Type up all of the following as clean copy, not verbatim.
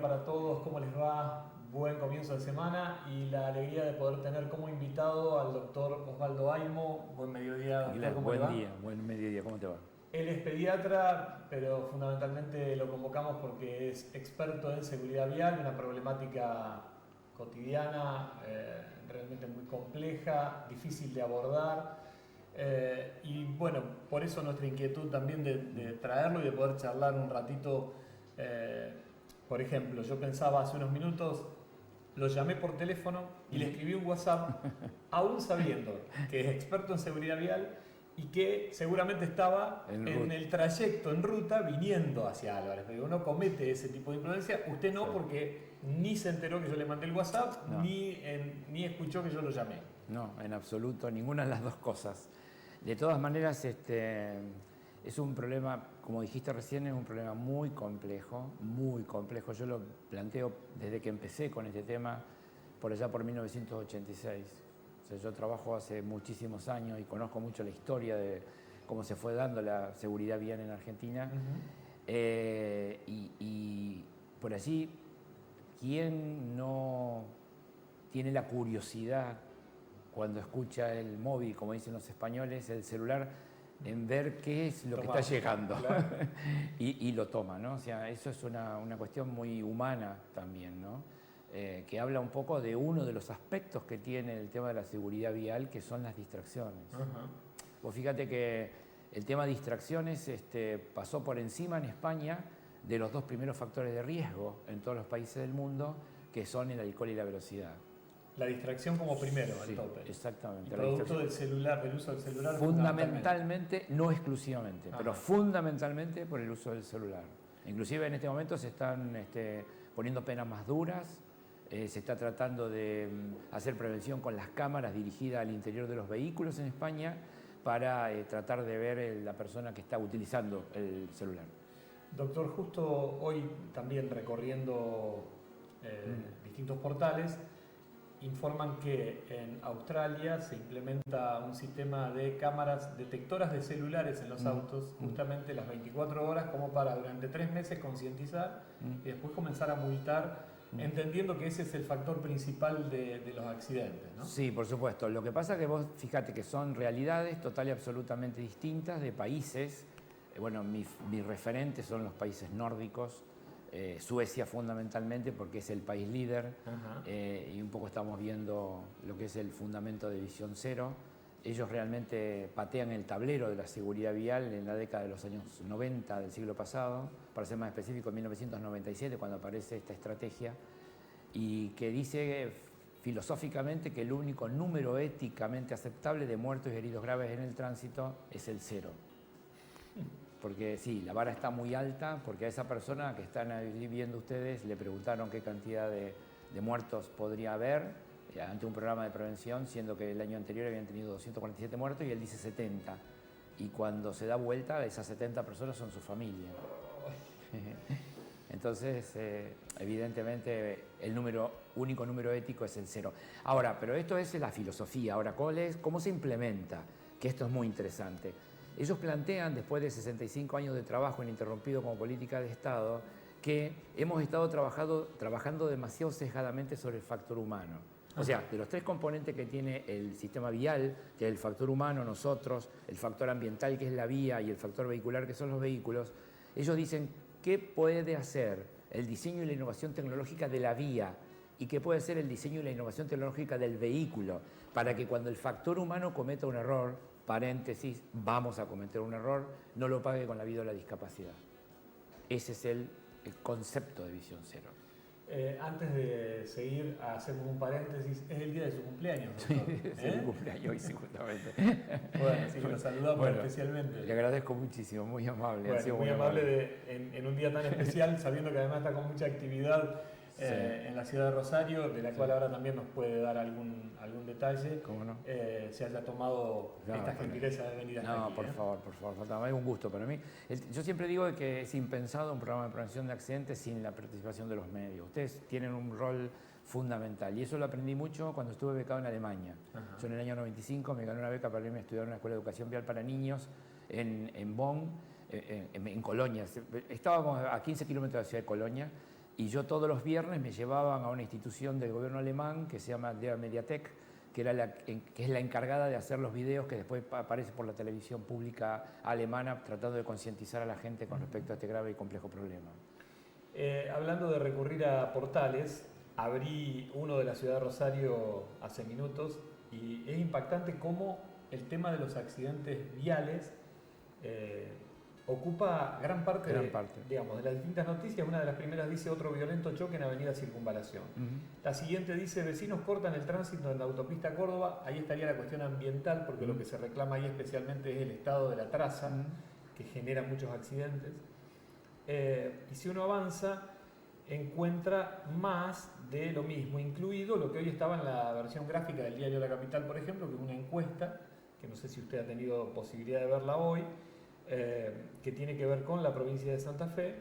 para todos, ¿cómo les va? Buen comienzo de semana y la alegría de poder tener como invitado al doctor Osvaldo Aimo. Buen mediodía, doctor, ¿cómo le va? Buen día, buen mediodía, ¿cómo te va? Él es pediatra, pero fundamentalmente lo convocamos porque es experto en seguridad vial, una problemática cotidiana, realmente muy compleja, difícil de abordar. Y bueno, por eso nuestra inquietud también de traerlo y de poder charlar un ratito. Por ejemplo, yo pensaba hace unos minutos, lo llamé por teléfono y le escribí un WhatsApp, aún sabiendo que es experto en seguridad vial y que seguramente estaba en el trayecto, en ruta, viniendo hacia Álvarez. Pero uno comete ese tipo de imprudencia, usted no, porque ni se enteró que yo le mandé el WhatsApp, No. ni escuchó que yo lo llamé. No, en absoluto, ninguna de las dos cosas. De todas maneras, es un problema, como dijiste recién, es un problema muy complejo, muy complejo. Yo lo planteo desde que empecé con este tema, por allá por 1986. O sea, yo trabajo hace muchísimos años y conozco mucho la historia de cómo se fue dando la seguridad vial en Argentina. Y por allí, ¿quién no tiene la curiosidad cuando escucha el móvil, como dicen los españoles, el celular, en ver qué es lo que está llegando? Claro. y lo toma, ¿no? O sea, eso es una cuestión muy humana también, ¿no? Que habla un poco de uno de los aspectos que tiene el tema de la seguridad vial, que son las distracciones. Vos fíjate que el tema de distracciones pasó por encima en España de los dos primeros factores de riesgo en todos los países del mundo, que son el alcohol y la velocidad. La distracción como primero, sí, al tope. Exactamente. El producto del celular, del uso del celular. Fundamentalmente, no exclusivamente, pero fundamentalmente por el uso del celular. Inclusive en este momento se están poniendo penas más duras, se está tratando de hacer prevención con las cámaras dirigidas al interior de los vehículos en España para tratar de ver la persona que está utilizando el celular. Doctor, justo hoy también recorriendo distintos portales, informan que en Australia se implementa un sistema de cámaras detectoras de celulares en los autos, justamente las 24 horas, como para durante 3 meses concientizar y después comenzar a multar, entendiendo que ese es el factor principal de los accidentes, ¿no? Sí, por supuesto. Lo que pasa es que vos fíjate que son realidades total y absolutamente distintas de países. Bueno, mis referentes son los países nórdicos, Suecia fundamentalmente porque es el país líder, y un poco estamos viendo lo que es el fundamento de Visión Cero. Ellos realmente patean el tablero de la seguridad vial en la década de los años 90 del siglo pasado, para ser más específico en 1997 cuando aparece esta estrategia, y que dice filosóficamente que el único número éticamente aceptable de muertos y heridos graves en el tránsito es el 0. Porque sí, la vara está muy alta, porque a esa persona que están ahí viendo ustedes le preguntaron qué cantidad de muertos podría haber ante un programa de prevención, siendo que el año anterior habían tenido 247 muertos y él dice 70. Y cuando se da vuelta, esas 70 personas son su familia. Entonces, evidentemente, el único número ético es el 0. Ahora, pero esto es la filosofía. Ahora, ¿cómo se implementa? Que esto es muy interesante. Ellos plantean, después de 65 años de trabajo ininterrumpido como política de Estado, que hemos estado trabajando demasiado sesgadamente sobre el factor humano. O sea, de los 3 componentes que tiene el sistema vial, que es el factor humano, nosotros, el factor ambiental, que es la vía, y el factor vehicular, que son los vehículos, ellos dicen qué puede hacer el diseño y la innovación tecnológica de la vía y qué puede ser el diseño y la innovación tecnológica del vehículo, para que cuando el factor humano cometa un error, paréntesis, vamos a cometer un error, no lo pague con la vida o la discapacidad. Ese es el concepto de Visión Cero. Antes de seguir, hacemos un paréntesis. Es el día de su cumpleaños, doctor. Sí, es mi cumpleaños hoy, sí, justamente. Bueno, así que lo saludamos especialmente. Le agradezco muchísimo, muy amable. Bueno, muy amable en un día tan especial, sabiendo que además está con mucha actividad en la ciudad de Rosario, de la cual ahora también nos puede dar algún detalle. ¿Cómo no? Se haya tomado esta gentileza de venir hasta aquí. No, por favor, es un gusto para mí. Yo siempre digo que es impensado un programa de prevención de accidentes sin la participación de los medios. Ustedes tienen un rol fundamental y eso lo aprendí mucho cuando estuve becado en Alemania. Yo en el año 95 me gané una beca para irme a estudiar en una escuela de educación vial para niños en Bonn, en Colonia. Estábamos a 15 kilómetros de la ciudad de Colonia. y yo todos los viernes me llevaban a una institución del gobierno alemán que se llama Der Mediathek, que es la encargada de hacer los videos que después aparecen por la televisión pública alemana tratando de concientizar a la gente con respecto a este grave y complejo problema. Hablando de recurrir a portales, abrí uno de la ciudad de Rosario hace minutos y es impactante cómo el tema de los accidentes viales ocupa gran parte, digamos, de las distintas noticias. Una de las primeras dice: otro violento choque en Avenida Circunvalación. La siguiente dice: vecinos cortan el tránsito en la autopista Córdoba. Ahí estaría la cuestión ambiental, porque lo que se reclama ahí especialmente es el estado de la traza, que genera muchos accidentes. Y si uno avanza, encuentra más de lo mismo, incluido lo que hoy estaba en la versión gráfica del diario La Capital, por ejemplo, que es una encuesta, que no sé si usted ha tenido posibilidad de verla hoy, que tiene que ver con la provincia de Santa Fe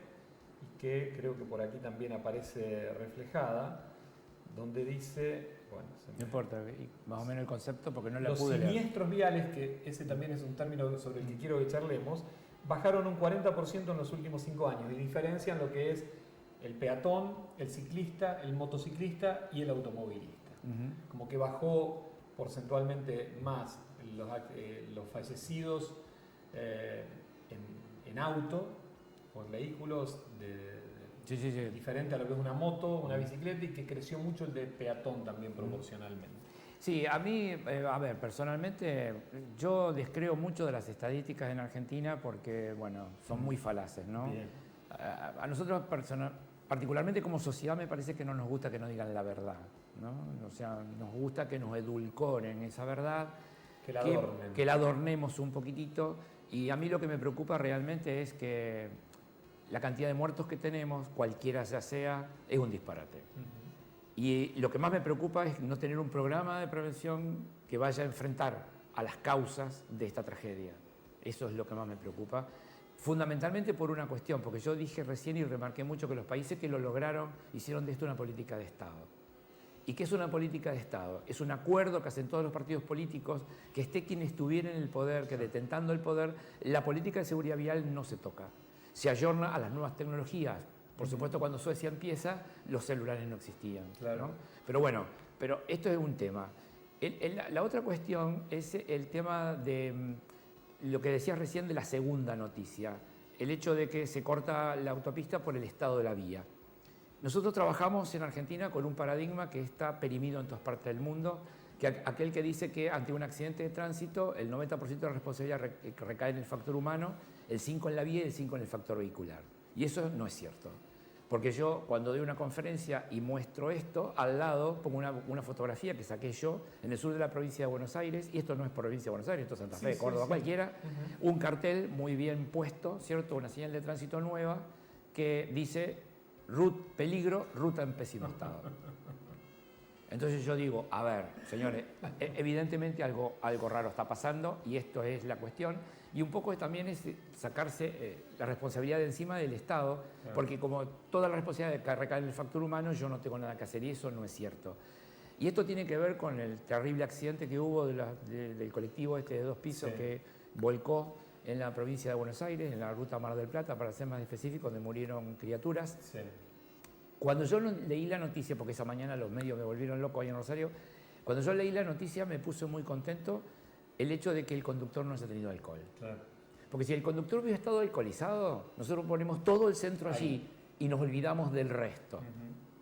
y que creo que por aquí también aparece reflejada, donde dice, bueno, no importa, más o menos el concepto, porque no la pude leer. Los siniestros viales, que ese también es un término sobre el que quiero que charlemos, bajaron un 40% en los últimos 5 años y diferencian lo que es el peatón, el ciclista, el motociclista y el automovilista. Como que bajó porcentualmente más los fallecidos en auto o en vehículos diferente a lo que es una moto, una bicicleta, y que creció mucho el de peatón también proporcionalmente. Sí, a mí, a ver, personalmente yo descreo mucho de las estadísticas en Argentina porque, bueno, son muy falaces, ¿no? A nosotros particularmente como sociedad me parece que no nos gusta que nos digan la verdad, ¿no? O sea, nos gusta que nos edulcoren esa verdad, que la adornemos un poquitito, y a mí lo que me preocupa realmente es que la cantidad de muertos que tenemos, cualquiera sea, es un disparate. Y lo que más me preocupa es no tener un programa de prevención que vaya a enfrentar a las causas de esta tragedia. Eso es lo que más me preocupa. Fundamentalmente por una cuestión, porque yo dije recién y remarqué mucho que los países que lo lograron hicieron de esto una política de Estado. ¿Y qué es una política de Estado? Es un acuerdo que hacen todos los partidos políticos, que esté quien estuviera en el poder, que detentando el poder, la política de seguridad vial no se toca. Se ayorna a las nuevas tecnologías. Por supuesto, cuando Suecia empieza, los celulares no existían, ¿no? Pero bueno, esto es un tema. La otra cuestión es el tema de lo que decías recién de la segunda noticia, el hecho de que se corta la autopista por el estado de la vía. Nosotros trabajamos en Argentina con un paradigma que está perimido en todas partes del mundo, que aquel que dice que ante un accidente de tránsito el 90% de la responsabilidad recae en el factor humano, el 5% en la vía y el 5% en el factor vehicular. Y eso no es cierto. Porque yo, cuando doy una conferencia y muestro esto, al lado pongo una fotografía que saqué yo en el sur de la provincia de Buenos Aires, y esto no es provincia de Buenos Aires, esto es Santa Fe, Córdoba, cualquiera, un cartel muy bien puesto, ¿cierto? Una señal de tránsito nueva que dice peligro, ruta en pésimo estado. Entonces yo digo, a ver, señores, evidentemente algo raro está pasando y esto es la cuestión. Y un poco también es sacarse la responsabilidad de encima del Estado, porque como toda la responsabilidad recae en el factor humano, yo no tengo nada que hacer y eso no es cierto. Y esto tiene que ver con el terrible accidente que hubo del colectivo de 2 pisos que volcó en la provincia de Buenos Aires, en la ruta Mar del Plata, para ser más específico, donde murieron criaturas. Cuando yo leí la noticia, porque esa mañana los medios me volvieron loco ahí en Rosario, cuando yo leí la noticia me puse muy contento el hecho de que el conductor no haya tenido alcohol. Porque si el conductor hubiera estado alcoholizado, nosotros ponemos todo el centro allí y nos olvidamos del resto,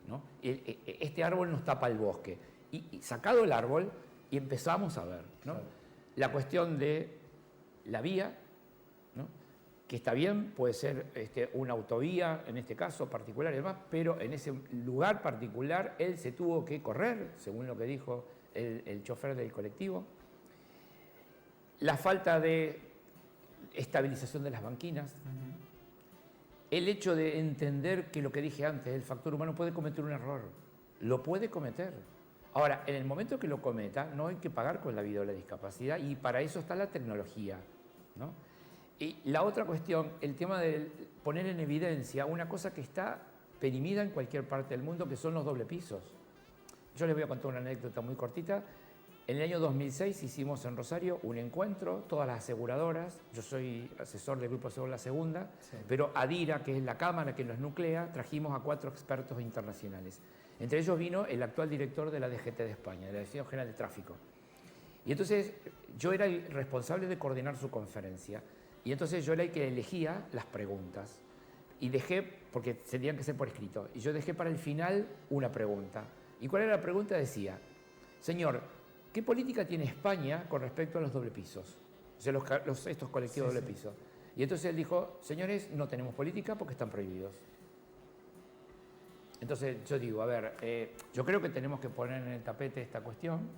¿no? Este árbol nos tapa el bosque. Y sacado el árbol, y empezamos a ver, ¿no? La cuestión de la vía, ¿no? Que está bien, puede ser una autovía, en este caso particular y demás, pero en ese lugar particular él se tuvo que correr, según lo que dijo el chofer del colectivo. La falta de estabilización de las banquinas, el hecho de entender que lo que dije antes, el factor humano puede cometer un error, lo puede cometer. Ahora, en el momento que lo cometa, no hay que pagar con la vida o la discapacidad, y para eso está la tecnología, ¿no? Y la otra cuestión, el tema de poner en evidencia una cosa que está perimida en cualquier parte del mundo, que son los doble pisos. Yo les voy a contar una anécdota muy cortita. En el año 2006 hicimos en Rosario un encuentro, todas las aseguradoras, yo soy asesor del Grupo Seguro La Segunda, sí. Pero ADIRA, que es la cámara que nos nuclea, trajimos a 4 expertos internacionales. Entre ellos vino el actual director de la DGT de España, de la Dirección General de Tráfico. Y entonces yo era el responsable de coordinar su conferencia. Y entonces yo era el que elegía las preguntas. Y dejé, porque tendrían que ser por escrito, y yo dejé para el final una pregunta. ¿Y cuál era la pregunta? Decía, señor, ¿qué política tiene España con respecto a los doble pisos? O sea, estos colectivos sí, doble piso. Y entonces él dijo, señores, no tenemos política porque están prohibidos. Entonces yo digo, a ver, yo creo que tenemos que poner en el tapete esta cuestión,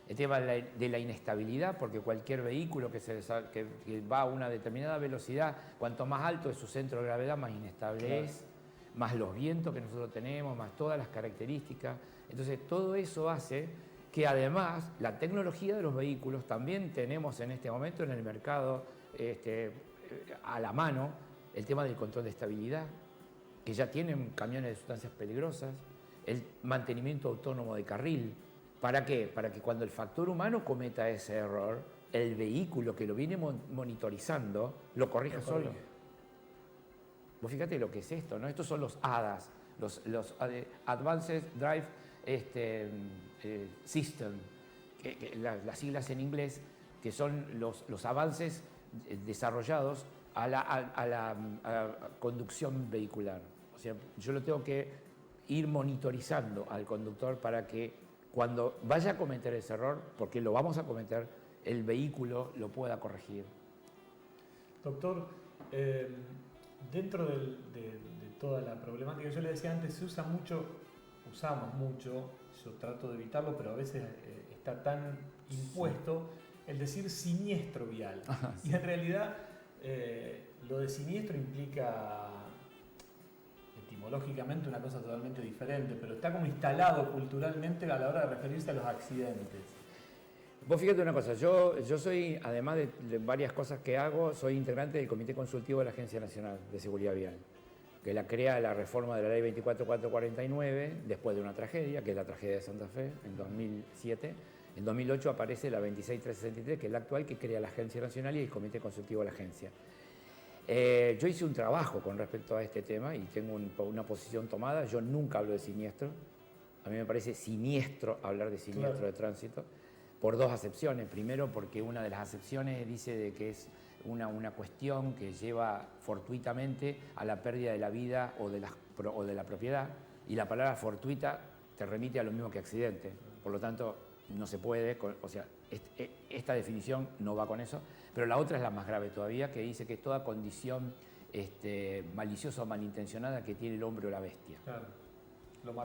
el tema de la inestabilidad, porque cualquier vehículo que va a una determinada velocidad, cuanto más alto es su centro de gravedad, más inestable claro. Es, más los vientos que nosotros tenemos, más todas las características. Entonces todo eso hace que además la tecnología de los vehículos también tenemos en este momento en el mercado a la mano el tema del control de estabilidad, que ya tienen camiones de sustancias peligrosas, el mantenimiento autónomo de carril. ¿Para qué? Para que cuando el factor humano cometa ese error, el vehículo que lo viene monitorizando lo corrija solo. Vos fíjate lo que es esto, ¿no? Estos son los ADAS, los Advanced Drive System, las siglas en inglés, que son los avances desarrollados a la conducción vehicular. O sea, yo lo tengo que ir monitorizando al conductor para que cuando vaya a cometer ese error, porque lo vamos a cometer, el vehículo lo pueda corregir. Doctor, dentro de toda la problemática, yo le decía antes, usamos mucho, yo trato de evitarlo, pero a veces está tan impuesto el decir siniestro vial. Sí. Y en realidad lo de siniestro implica etimológicamente una cosa totalmente diferente, pero está como instalado culturalmente a la hora de referirse a los accidentes. Vos fíjate una cosa, yo soy, además de varias cosas que hago, soy integrante del Comité Consultivo de la Agencia Nacional de Seguridad Vial, que la crea la reforma de la Ley 24449 después de una tragedia, que es la tragedia de Santa Fe, en 2007. En 2008 aparece la 26363, que es la actual, que crea la Agencia Nacional y el Comité Consultivo de la Agencia. Yo hice un trabajo con respecto a este tema y tengo una posición tomada. Yo nunca hablo de siniestro. A mí me parece siniestro hablar de siniestro claro. De tránsito, por 2 acepciones. Primero, porque una de las acepciones dice de que es una cuestión que lleva fortuitamente a la pérdida de la vida o de la propiedad, y la palabra fortuita te remite a lo mismo que accidente. Por lo tanto, no se puede, o sea, esta definición no va con eso, pero la otra es la más grave todavía, que dice que es toda condición maliciosa o malintencionada que tiene el hombre o la bestia. Claro.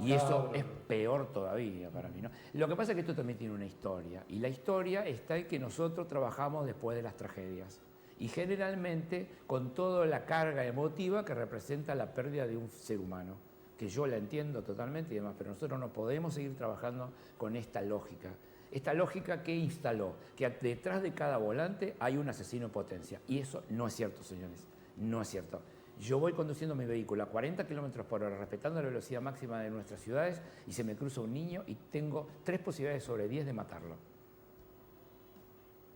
Y eso es peor todavía para mí, ¿no? Lo que pasa es que esto también tiene una historia, y la historia está en que nosotros trabajamos después de las tragedias, y generalmente con toda la carga emotiva que representa la pérdida de un ser humano, que yo la entiendo totalmente y demás, pero nosotros no podemos seguir trabajando con esta lógica. Esta lógica que instaló, que detrás de cada volante hay un asesino en potencia. Y eso no es cierto, señores, no es cierto. Yo voy conduciendo mi vehículo a 40 km/h, respetando la velocidad máxima de nuestras ciudades, y se me cruza un niño y tengo 3 posibilidades sobre 10 de matarlo.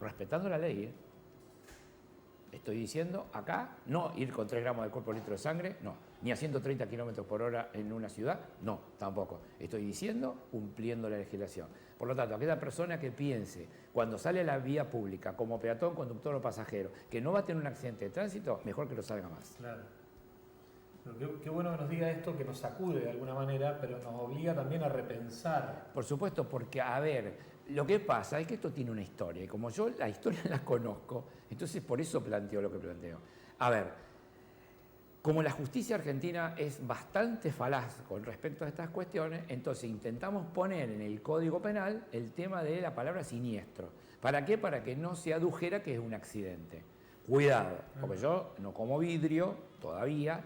Respetando la ley, ¿eh? Estoy diciendo acá, no ir con 3 gramos de alcohol por litro de sangre, no. Ni a 130 km/h en una ciudad, no, tampoco. Estoy diciendo cumpliendo la legislación. Por lo tanto, aquella persona que piense, cuando sale a la vía pública, como peatón, conductor o pasajero, que no va a tener un accidente de tránsito, mejor que lo salga más. Claro. Pero qué bueno que nos diga esto, que nos sacude de alguna manera, pero nos obliga también a repensar. Por supuesto, porque, a ver, lo que pasa es que esto tiene una historia, y como yo la historia la conozco, entonces por eso planteo lo que planteo. A ver, como la justicia argentina es bastante falaz con respecto a estas cuestiones, entonces intentamos poner en el Código Penal el tema de la palabra siniestro. ¿Para qué? Para que no se adujera que es un accidente. Cuidado, porque yo no como vidrio todavía.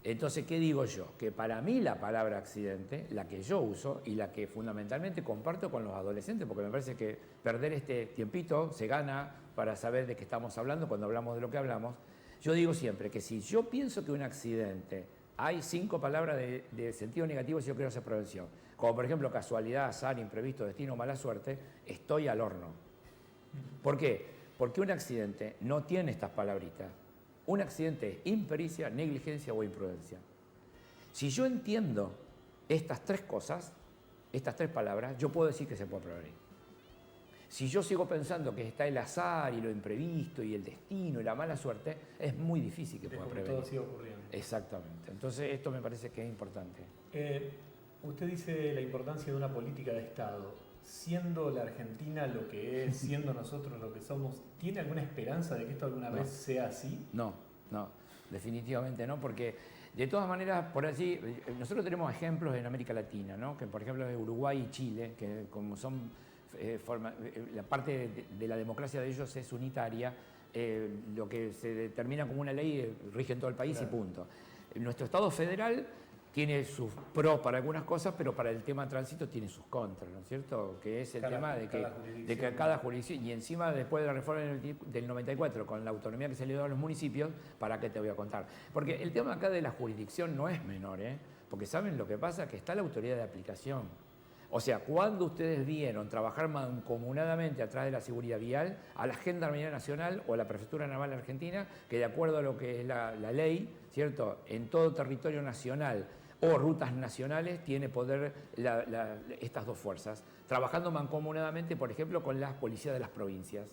Entonces, ¿qué digo yo? Que para mí la palabra accidente, la que yo uso y la que fundamentalmente comparto con los adolescentes, porque me parece que perder este tiempito se gana para saber de qué estamos hablando cuando hablamos de lo que hablamos, yo digo siempre que si yo pienso que un accidente hay 5 palabras de sentido negativo si yo quiero hacer prevención. Como por ejemplo casualidad, azar, imprevisto, destino, mala suerte, estoy al horno. ¿Por qué? Porque un accidente no tiene estas palabritas. Un accidente es impericia, negligencia o imprudencia. Si yo entiendo estas 3 cosas, estas 3 palabras, yo puedo decir que se puede prevenir. Si yo sigo pensando que está el azar y lo imprevisto y el destino y la mala suerte, es muy difícil que pueda prevenir. Todo sigue ocurriendo. Exactamente. Entonces esto me parece que es importante. Usted dice la importancia de una política de Estado. Siendo la Argentina lo que es, siendo nosotros lo que somos, ¿tiene alguna esperanza de que esto alguna vez sea así? No, definitivamente no, porque de todas maneras, por allí, nosotros tenemos ejemplos en América Latina, ¿no? Que por ejemplo Uruguay y Chile, que como son la parte de la democracia de ellos es unitaria, lo que se determina como una ley rige en todo el país. Claro. Y punto. Nuestro Estado federal tiene sus pros para algunas cosas, pero para el tema de tránsito tiene sus contras, ¿no es cierto? Que es el tema de que cada jurisdicción, y encima después de la reforma del 94, con la autonomía que se le dio a los municipios, ¿para qué te voy a contar? Porque el tema acá de la jurisdicción no es menor, porque ¿saben lo que pasa? Que está la autoridad de aplicación. O sea, cuando ustedes vieron trabajar mancomunadamente atrás de la seguridad vial a la Gendarmería Nacional o a la Prefectura Naval Argentina, que de acuerdo a lo que es la ley, ¿cierto? En todo territorio nacional o rutas nacionales tiene poder estas 2 fuerzas, trabajando mancomunadamente, por ejemplo, con las policías de las provincias.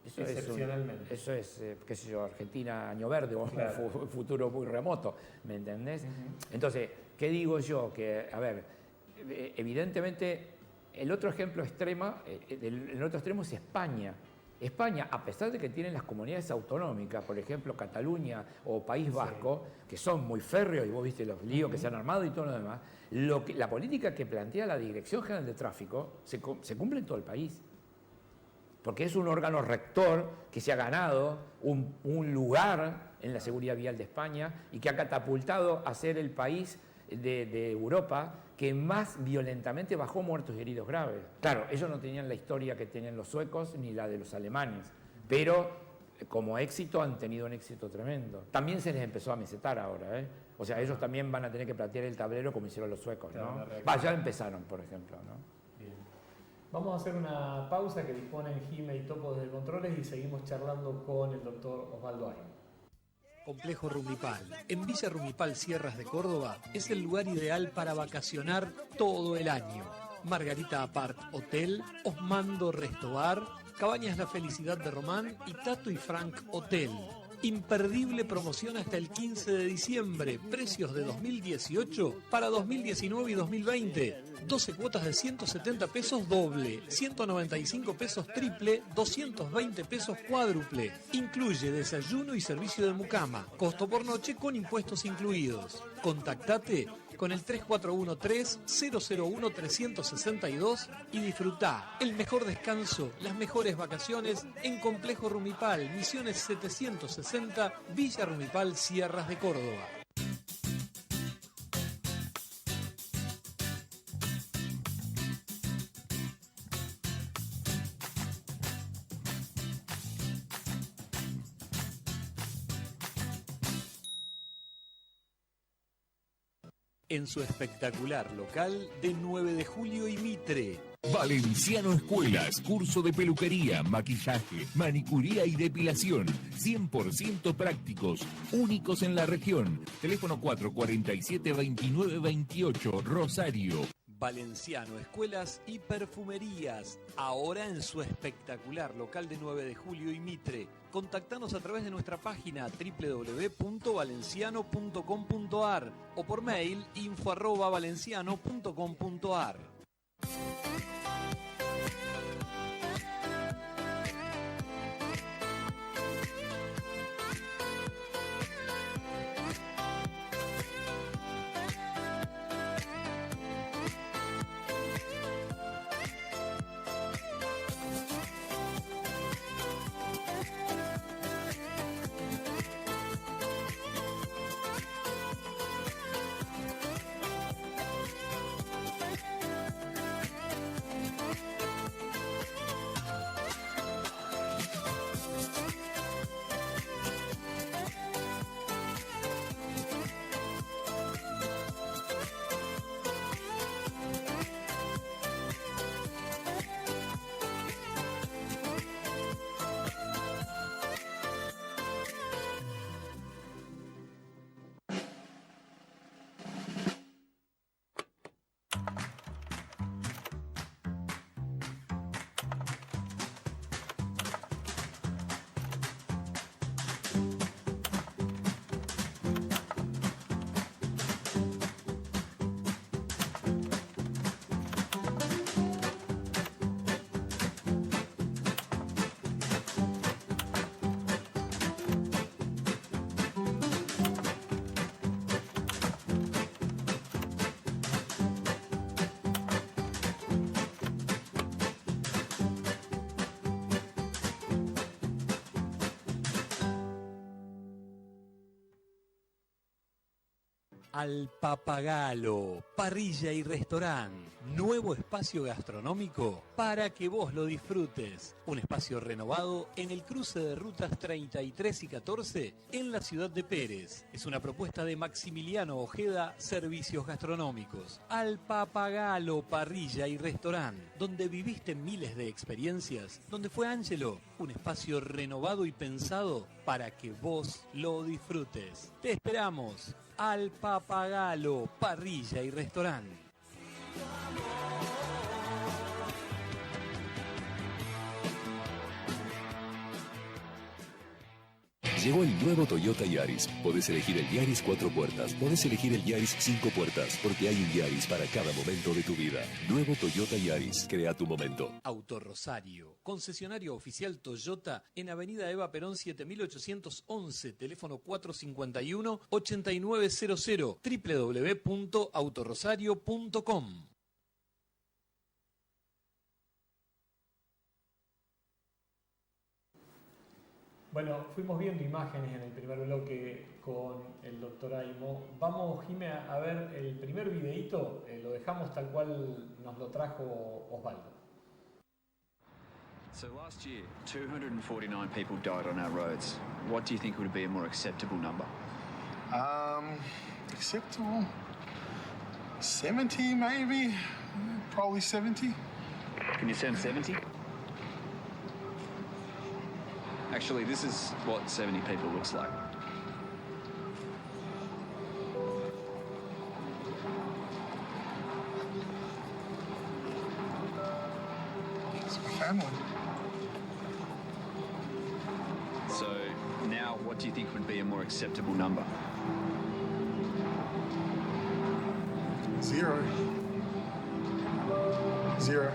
Eso excepcionalmente. Eso es, qué sé yo, Argentina año verde o claro. Un futuro muy remoto, ¿me entendés? Entonces, ¿qué digo yo? Que, a ver, evidentemente, el otro ejemplo extremo es España. España, a pesar de que tienen las comunidades autonómicas, por ejemplo, Cataluña o País Vasco, sí, que son muy férreos, y vos viste los líos que se han armado y todo lo demás, la política que plantea la Dirección General de Tráfico se cumple en todo el país. Porque es un órgano rector que se ha ganado un lugar en la seguridad vial de España y que ha catapultado a ser el país de Europa que más violentamente bajó muertos y heridos graves. Claro, ellos no tenían la historia que tenían los suecos ni la de los alemanes, pero como éxito han tenido un éxito tremendo. También se les empezó a mesetar ahora, O sea, ellos también van a tener que plantear el tablero como hicieron los suecos, ¿no? Ya empezaron, por ejemplo, ¿no? Bien. Vamos a hacer una pausa que disponen Jime y Topo desde Controles y seguimos charlando con el doctor Osvaldo Ayn. Complejo Rumipal, en Villa Rumipal, Sierras de Córdoba, es el lugar ideal para vacacionar todo el año. Margarita Apart Hotel, Osmando Restobar, Cabañas La Felicidad de Román y Tato y Frank Hotel. Imperdible promoción hasta el 15 de diciembre, precios de 2018 para 2019 y 2020. 12 cuotas de 170 pesos doble, 195 pesos triple, 220 pesos cuádruple. Incluye desayuno y servicio de mucama, costo por noche con impuestos incluidos. Contactate con el 3413-001-362 y disfrutá el mejor descanso, las mejores vacaciones en Complejo Rumipal, Misiones 760, Villa Rumipal, Sierras de Córdoba. En su espectacular local de 9 de Julio y Mitre. Valenciano Escuelas, curso de peluquería, maquillaje, manicuría y depilación, 100% prácticos, únicos en la región. Teléfono 447-2928, Rosario. Valenciano Escuelas y Perfumerías, ahora en su espectacular local de 9 de Julio y Mitre. Contactanos a través de nuestra página www.valenciano.com.ar o por mail info@valenciano.com.ar. Al Papagalo, parrilla y restaurante. Nuevo espacio gastronómico para que vos lo disfrutes. Un espacio renovado en el cruce de rutas 33 y 14 en la ciudad de Pérez. Es una propuesta de Maximiliano Ojeda, Servicios Gastronómicos. Al Papagalo, parrilla y restaurante, donde viviste miles de experiencias, donde fue Ángelo, un espacio renovado y pensado para que vos lo disfrutes. Te esperamos. Al Papagalo, parrilla y restaurante. Llegó el nuevo Toyota Yaris. Podés elegir el Yaris 4 puertas, podés elegir el Yaris 5 puertas, porque hay un Yaris para cada momento de tu vida. Nuevo Toyota Yaris, crea tu momento. Auto Rosario, concesionario oficial Toyota en Avenida Eva Perón 7811, teléfono 451-8900, www.autorosario.com. Bueno, fuimos viendo imágenes en el primer bloque con el doctor Aimo. Vamos, Jimé, a ver el primer videíto, lo dejamos tal cual nos lo trajo Osvaldo. So last year, 249 people died on our roads. What do you think would be a more acceptable number? Acceptable? 70 maybe? Probably 70. Can you send 70? Actually, this is what 70 people looks like. It's my family. So now, what do you think would be a more acceptable number? 0. 0.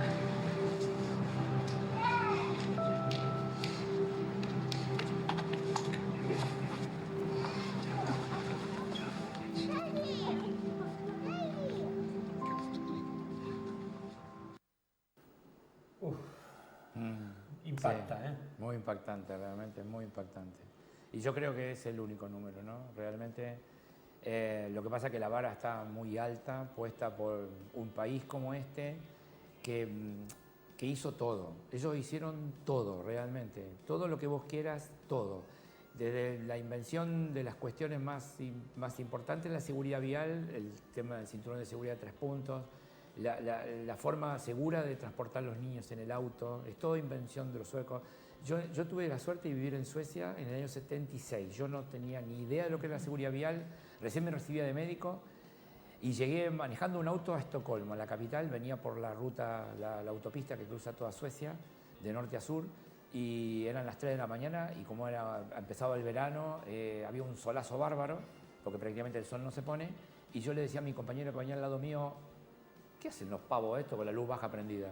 Impacta, Sí, ¿eh? muy impactante, realmente, muy impactante. Y yo creo que es el único número, ¿no? Realmente, lo que pasa es que la vara está muy alta, puesta por un país como este, que hizo todo. Ellos hicieron todo, realmente. Todo lo que vos quieras, todo. Desde la invención de las cuestiones más importantes, la seguridad vial, el tema del cinturón de seguridad de 3 puntos, la forma segura de transportar a los niños en el auto, es todo invención de los suecos. Yo tuve la suerte de vivir en Suecia en el año 76. Yo no tenía ni idea de lo que era la seguridad vial, recién me recibía de médico y llegué manejando un auto a Estocolmo, a la capital, venía por la ruta, la autopista que cruza toda Suecia, de norte a sur, y eran las 3 de la mañana y como empezaba el verano, había un solazo bárbaro, porque prácticamente el sol no se pone, y yo le decía a mi compañero que venía al lado mío, ¿qué hacen los pavos esto con la luz baja prendida?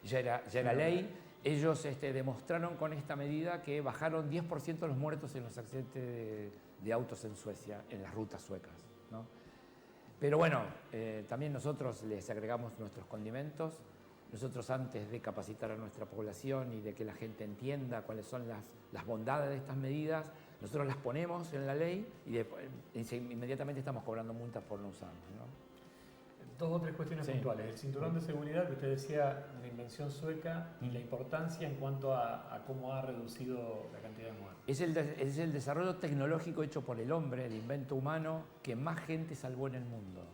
ya era ley. Ellos demostraron con esta medida que bajaron 10% los muertos en los accidentes de autos en Suecia, en las rutas suecas, ¿no? Pero bueno, también nosotros les agregamos nuestros condimentos. Nosotros, antes de capacitar a nuestra población y de que la gente entienda cuáles son las bondades de estas medidas, nosotros las ponemos en la ley y después, inmediatamente estamos cobrando multas por no usarlas, ¿no? 2 o 3 cuestiones puntuales. El cinturón de seguridad, que usted decía, una invención sueca, y la importancia en cuanto a cómo ha reducido la cantidad de muertes. Es el desarrollo tecnológico hecho por el hombre, el invento humano, que más gente salvó en el mundo.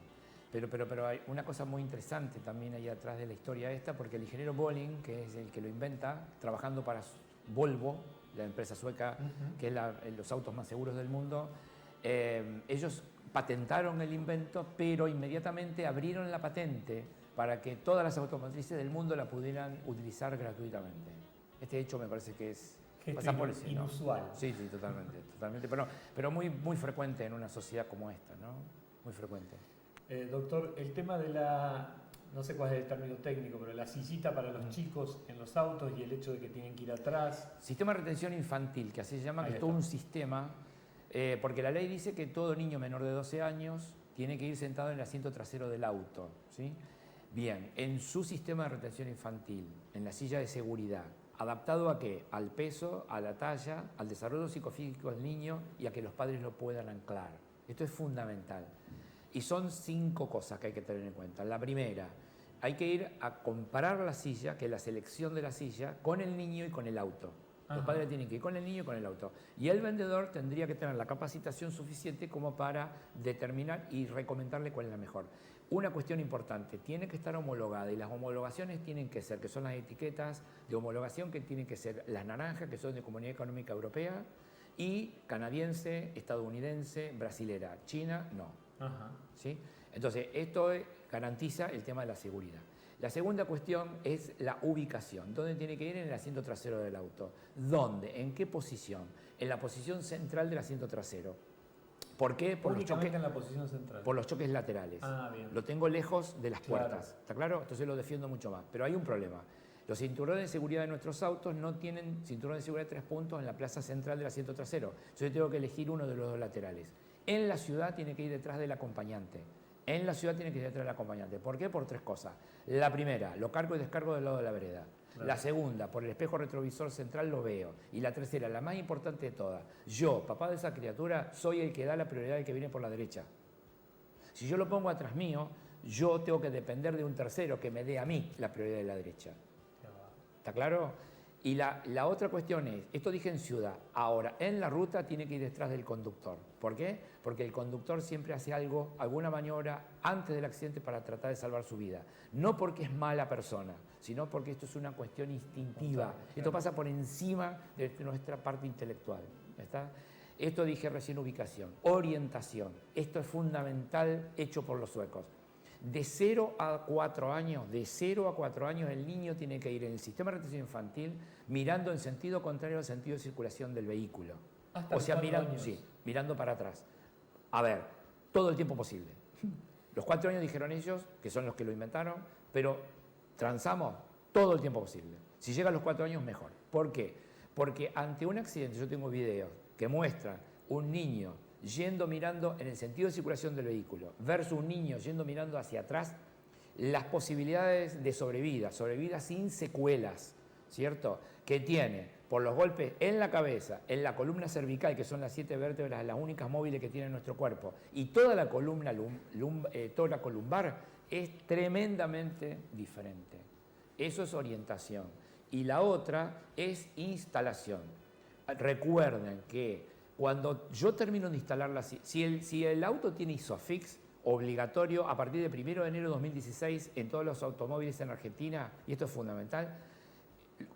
Pero hay una cosa muy interesante también ahí atrás de la historia esta, porque el ingeniero Bolin, que es el que lo inventa, trabajando para Volvo, la empresa sueca, que es los autos más seguros del mundo, ellos patentaron el invento, pero inmediatamente abrieron la patente para que todas las automotrices del mundo la pudieran utilizar gratuitamente. Este hecho me parece que es pasa por ese, ¿no? Inusual. Sí, totalmente, pero muy frecuente en una sociedad como esta, ¿no? Muy frecuente. Doctor, el tema de no sé cuál es el término técnico, pero la sillita para los chicos en los autos y el hecho de que tienen que ir atrás. Sistema de retención infantil, que así se llama, que es todo un sistema, porque la ley dice que todo niño menor de 12 años tiene que ir sentado en el asiento trasero del auto, ¿sí? Bien, en su sistema de retención infantil, en la silla de seguridad, ¿Adaptado a qué? Al peso, a la talla, al desarrollo psicofísico del niño y a que los padres lo puedan anclar. Esto es fundamental. Y son 5 cosas que hay que tener en cuenta. La primera, hay que ir a comparar la silla, que es la selección de la silla, con el niño y con el auto. Los padres tienen que ir con el niño y con el auto. Y el vendedor tendría que tener la capacitación suficiente como para determinar y recomendarle cuál es la mejor. Una cuestión importante, tiene que estar homologada y las homologaciones tienen que ser, que son las etiquetas de homologación que tienen que ser las naranjas, que son de Comunidad Económica Europea, y canadiense, estadounidense, brasilera. China, no. ¿Sí? Entonces, esto garantiza el tema de la seguridad. La segunda cuestión es la ubicación. ¿Dónde tiene que ir? En el asiento trasero del auto. ¿Dónde? ¿En qué posición? En la posición central del asiento trasero. ¿Por qué? Por los choques, en la posición central. por los choques laterales. Bien. Lo tengo lejos de las Claro. puertas. ¿Está claro? Entonces lo defiendo mucho más. Pero hay un problema. Los cinturones de seguridad de nuestros autos no tienen cinturón de seguridad de 3 puntos en la plaza central del asiento trasero. Yo tengo que elegir uno de los 2 laterales. En la ciudad tiene que ir detrás del acompañante. En la ciudad tiene que ir detrás del acompañante. ¿Por qué? Por 3 cosas. La primera, lo cargo y descargo del lado de la vereda. Claro. La segunda, por el espejo retrovisor central lo veo. Y la tercera, la más importante de todas, yo, papá de esa criatura, soy el que da la prioridad al que viene por la derecha. Si yo lo pongo atrás mío, yo tengo que depender de un tercero que me dé a mí la prioridad de la derecha. ¿Está claro? Y la otra cuestión es, esto dije en ciudad, ahora en la ruta tiene que ir detrás del conductor. ¿Por qué? Porque el conductor siempre hace algo, alguna maniobra antes del accidente para tratar de salvar su vida. No porque es mala persona, sino porque esto es una cuestión instintiva. Esto pasa por encima de nuestra parte intelectual. ¿Está? Esto dije recién ubicación, orientación. Esto es fundamental, hecho por los suecos. De 0 a 4 años, el niño tiene que ir en el sistema de retención infantil mirando en sentido contrario al sentido de circulación del vehículo. Hasta O sea, los 4 años. Sí, mirando para atrás. A ver, todo el tiempo posible. Los 4 años dijeron ellos, que son los que lo inventaron, pero transamos todo el tiempo posible. Si llega a los 4 años, mejor. ¿Por qué? Porque ante un accidente, yo tengo videos que muestran un niño yendo mirando en el sentido de circulación del vehículo versus un niño yendo mirando hacia atrás, las posibilidades de sobrevida sin secuelas, ¿cierto? Que tiene por los golpes en la cabeza, en la columna cervical, que son las 7 vértebras, las únicas móviles que tiene nuestro cuerpo, y toda la columna columbar es tremendamente diferente. Eso es orientación. Y la otra es instalación. Recuerden que cuando yo termino de instalarla, si el auto tiene ISOFIX, obligatorio a partir del 1 de enero de 2016 en todos los automóviles en Argentina, y esto es fundamental,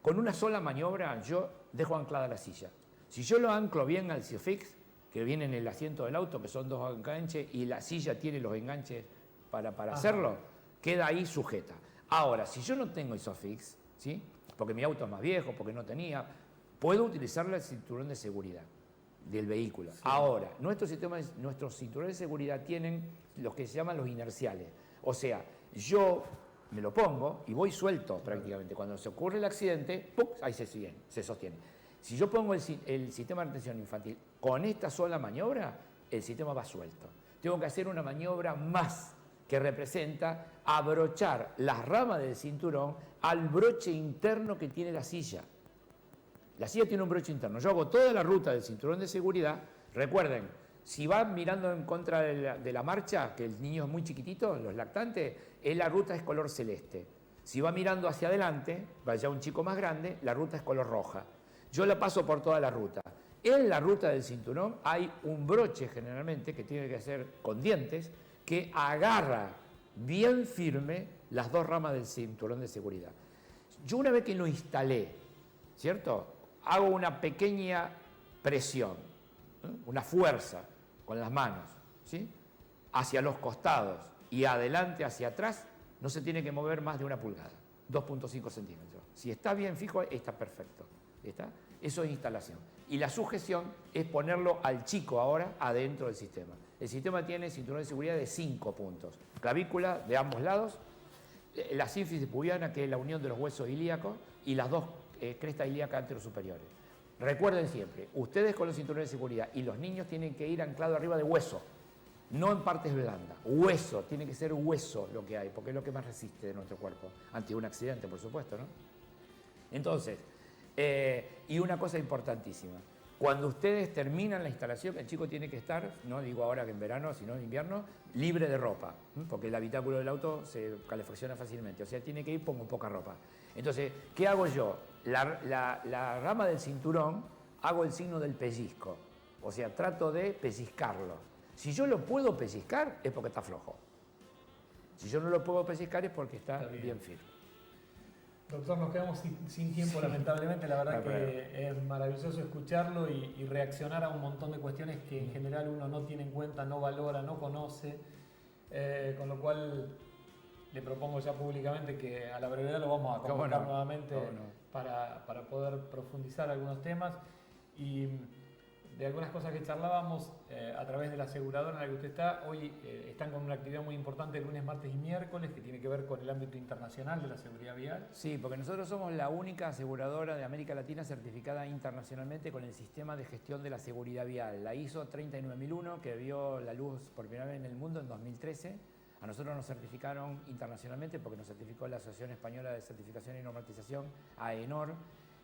con una sola maniobra yo dejo anclada la silla. Si yo lo anclo bien al ISOFIX, que viene en el asiento del auto, que son 2 enganches, y la silla tiene los enganches para hacerlo, queda ahí sujeta. Ahora, si yo no tengo ISOFIX, ¿sí? Porque mi auto es más viejo, porque no tenía, puedo utilizar el cinturón de seguridad del vehículo. Sí. Ahora, nuestros cinturones de seguridad tienen los que se llaman los inerciales. O sea, yo me lo pongo y voy suelto prácticamente. Cuando se ocurre el accidente, ¡pum!, ahí se sostiene. Si yo pongo el sistema de retención infantil con esta sola maniobra, el sistema va suelto. Tengo que hacer una maniobra más que representa abrochar las ramas del cinturón al broche interno que tiene la silla. La silla tiene un broche interno. Yo hago toda la ruta del cinturón de seguridad. Recuerden, si van mirando en contra de la marcha, que el niño es muy chiquitito, los lactantes, la ruta es color celeste. Si va mirando hacia adelante, vaya un chico más grande, la ruta es color roja. Yo la paso por toda la ruta. En la ruta del cinturón hay un broche generalmente, que tiene que ser con dientes, que agarra bien firme las 2 ramas del cinturón de seguridad. Yo una vez que lo instalé, ¿cierto?, hago una pequeña presión, una fuerza con las manos, ¿sí?, hacia los costados y adelante hacia atrás, no se tiene que mover más de 1 pulgada, 2.5 centímetros. Si está bien fijo, está perfecto. ¿Está? Eso es instalación. Y la sujeción es ponerlo al chico ahora adentro del sistema. El sistema tiene cinturón de seguridad de 5 puntos. Clavícula de ambos lados, la sínfisis pubiana, que es la unión de los huesos ilíacos, y las 2 crestas ilíacas anterosuperiores. Recuerden siempre, ustedes con los cinturones de seguridad y los niños tienen que ir anclados arriba de hueso, no en partes blandas. Hueso, tiene que ser hueso lo que hay, porque es lo que más resiste de nuestro cuerpo, ante un accidente, por supuesto, ¿no? Entonces, Y una cosa importantísima, cuando ustedes terminan la instalación, el chico tiene que estar, no digo ahora que en verano, sino en invierno, libre de ropa, porque el habitáculo del auto se calefacciona fácilmente, o sea, tiene que ir con poca ropa. Entonces, ¿qué hago yo? La rama del cinturón, hago el signo del pellizco, o sea, trato de pellizcarlo. Si yo lo puedo pellizcar, es porque está flojo. Si yo no lo puedo pellizcar, es porque está bien firme. Doctor, nos quedamos sin tiempo, lamentablemente. La verdad que es maravilloso escucharlo y reaccionar a un montón de cuestiones que en general uno no tiene en cuenta, no valora, no conoce. Con lo cual le propongo ya públicamente que a la brevedad lo vamos a convocar nuevamente para poder profundizar algunos temas. Y de algunas cosas que charlábamos a través de la aseguradora en la que usted está, hoy están con una actividad muy importante lunes, martes y miércoles que tiene que ver con el ámbito internacional de la seguridad vial. Sí, porque nosotros somos la única aseguradora de América Latina certificada internacionalmente con el sistema de gestión de la seguridad vial, la ISO 39001, que vio la luz por primera vez en el mundo en 2013. A nosotros nos certificaron internacionalmente porque nos certificó la Asociación Española de Certificación y Normatización, AENOR.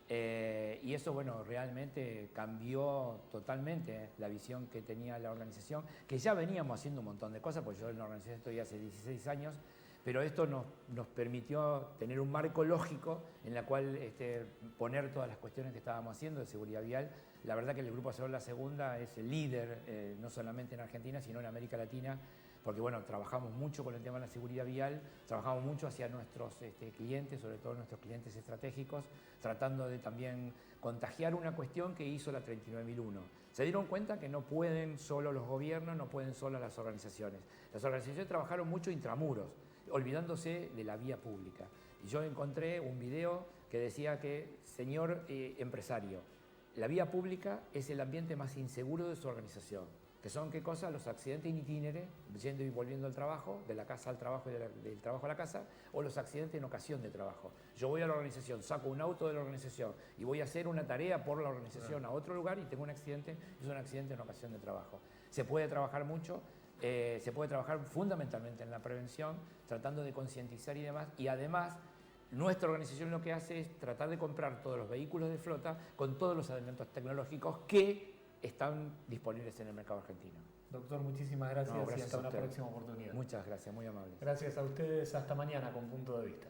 Y eso, bueno, realmente cambió totalmente la visión que tenía la organización, que ya veníamos haciendo un montón de cosas, porque yo en la organización estoy hace 16 años, pero esto nos permitió tener un marco lógico en la cual poner todas las cuestiones que estábamos haciendo de seguridad vial. La verdad que el Grupo Asegurador La Segunda es el líder, no solamente en Argentina, sino en América Latina, porque bueno, trabajamos mucho con el tema de la seguridad vial, trabajamos mucho hacia nuestros clientes, sobre todo nuestros clientes estratégicos, tratando de también contagiar una cuestión que hizo la 39001. Se dieron cuenta que no pueden solo los gobiernos, no pueden solo las organizaciones. Las organizaciones trabajaron mucho intramuros, olvidándose de la vía pública. Y yo encontré un video que decía que, señor empresario, la vía pública es el ambiente más inseguro de su organización. ¿Que son qué cosas? Los accidentes in itinere, yendo y volviendo al trabajo, de la casa al trabajo y del trabajo a la casa, o los accidentes en ocasión de trabajo. Yo voy a la organización, saco un auto de la organización y voy a hacer una tarea por la organización a otro lugar y tengo un accidente, es un accidente en ocasión de trabajo. Se puede trabajar mucho, se puede trabajar fundamentalmente en la prevención, tratando de concientizar y demás, y además nuestra organización lo que hace es tratar de comprar todos los vehículos de flota con todos los elementos tecnológicos que están disponibles en el mercado argentino. Doctor, muchísimas gracias, y hasta una próxima oportunidad. Muchas gracias, muy amable. Gracias a ustedes, hasta mañana con Punto de Vista.